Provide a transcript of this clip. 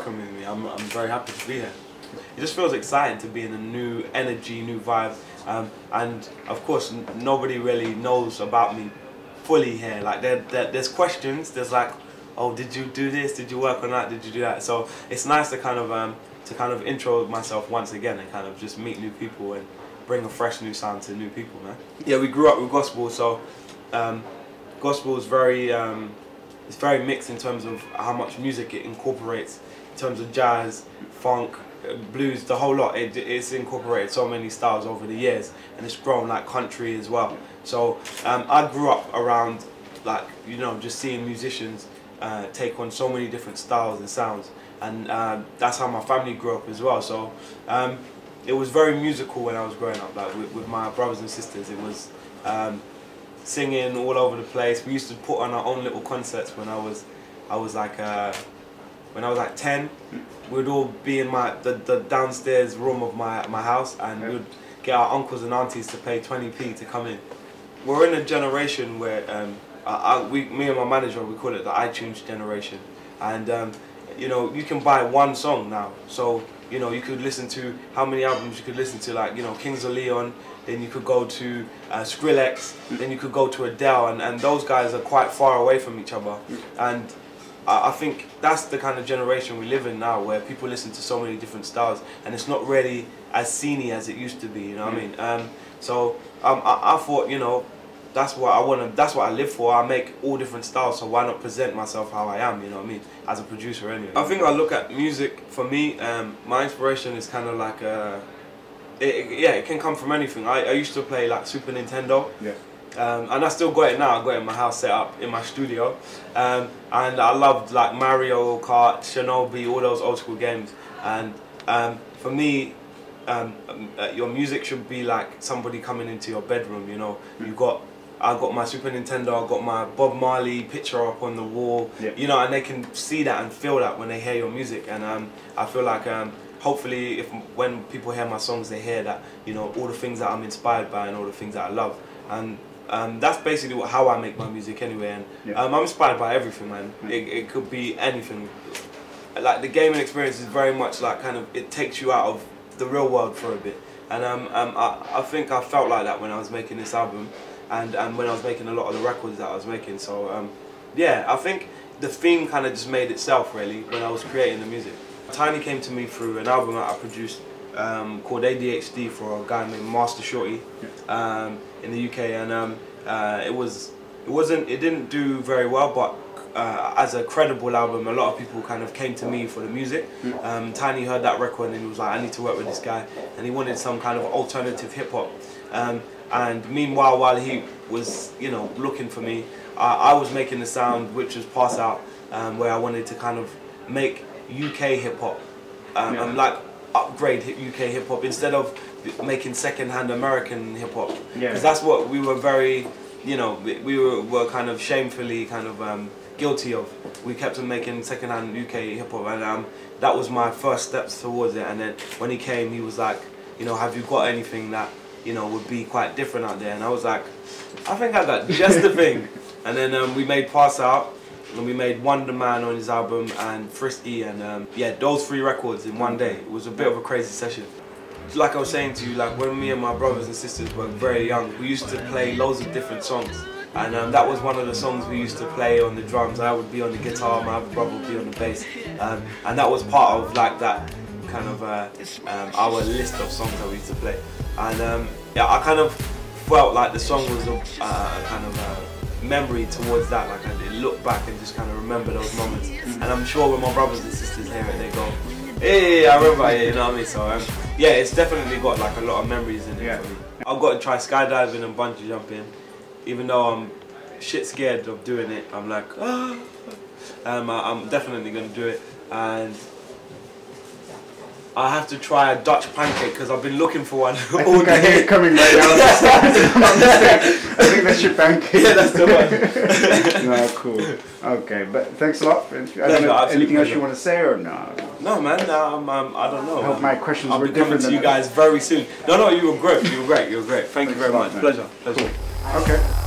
welcoming me. I'm very happy to be here. It just feels exciting to be in a new energy, new vibe, and of course nobody really knows about me fully here. Like there's questions. There's like, oh, did you do this? Did you work on that? Did you do that? So it's nice to kind of intro myself once again and kind of just meet new people and bring a fresh new sound to new people, man. Yeah, we grew up with gospel, so gospel is very it's very mixed in terms of how much music it incorporates, in terms of jazz, funk, blues, the whole lot. It's incorporated so many styles over the years, and it's grown like country as well. So I grew up around, like, you know, just seeing musicians take on so many different styles and sounds, and that's how my family grew up as well. So it was very musical when I was growing up, like with my brothers and sisters. It was singing all over the place. We used to put on our own little concerts when I was like 10. We'd all be in the downstairs room of my house, and we'd get our uncles and aunties to pay 20p to come in. We're in a generation where me and my manager, we call it the iTunes generation, and you know, you can buy one song now. So you know, you could listen to how many albums you could listen to, like, you know, Kings of Leon, then you could go to Skrillex, then you could go to Adele, and those guys are quite far away from each other. And I think that's the kind of generation we live in now, where people listen to so many different styles, and it's not really as sceney as it used to be, you know what I mean? So I thought, you know, that's what I want to, that's what I live for. I make all different styles, so why not present myself how I am, you know what I mean, as a producer anyway. I think I look at music, for me, my inspiration is kind of like, it can come from anything. I used to play like Super Nintendo, and I still got it now. I got it in my house, set up in my studio, and I loved like Mario Kart, Shinobi, all those old school games. And for me, your music should be like somebody coming into your bedroom, you know. I got my Super Nintendo, I got my Bob Marley picture up on the wall, you know, and they can see that and feel that when they hear your music. And I feel like hopefully when people hear my songs, they hear that, you know, all the things that I'm inspired by and all the things that I love. And that's basically how I make my music anyway. And I'm inspired by everything, man. It could be anything. Like the gaming experience is very much like kind of, it takes you out of the real world for a bit. And I think I felt like that when I was making this album, and when I was making a lot of the records that I was making. So yeah, I think the theme kind of just made itself really when I was creating the music. Tiny came to me through an album that I produced called ADHD for a guy named Master Shorty in the UK, and it didn't do very well, but as a credible album, a lot of people kind of came to me for the music. Tiny heard that record and he was like, I need to work with this guy, and he wanted some kind of alternative hip hop. And meanwhile, while he was, you know, looking for me, I was making the sound which was Pass Out, where I wanted to kind of make UK hip hop, like upgrade UK hip hop instead of making second-hand American hip hop, because that's what we were very, you know, we were kind of shamefully kind of guilty of. We kept on making second-hand UK hip hop, and that was my first steps towards it. And then when he came, he was like, you know, have you got anything that, you know, would be quite different out there? And I was like, I think I got just the thing. And then we made Pass Out, and we made Wonder Man on his album, and Frisky, and yeah, those 3 records in one day. It was a bit of a crazy session. Like I was saying to you, like when me and my brothers and sisters were very young, we used to play loads of different songs. And that was one of the songs we used to play on the drums. I would be on the guitar, my other brother would be on the bass. And that was part of like that kind of our list of songs that we used to play. And yeah, I kind of felt like the song was a kind of memory towards that. Like I look back and just kind of remember those moments. And I'm sure when my brothers and sisters hear it, they go, hey, I remember it, you know what I mean? So yeah, it's definitely got like a lot of memories in it for me. I've got to try skydiving and bungee jumping, even though I'm shit scared of doing it. I'm like, ah. I'm definitely gonna do it, and I have to try a Dutch pancake because I've been looking for one all day. I hear it coming right now. I think that's your pancake. Yeah, that's the one. No, cool. Okay, but thanks a lot. Anything else you want to say or no? No, man. I don't know. I hope my questions were different. I'll be coming to you guys very soon. No, you were great. You were great. Thank you very much. Pleasure. Cool. Okay.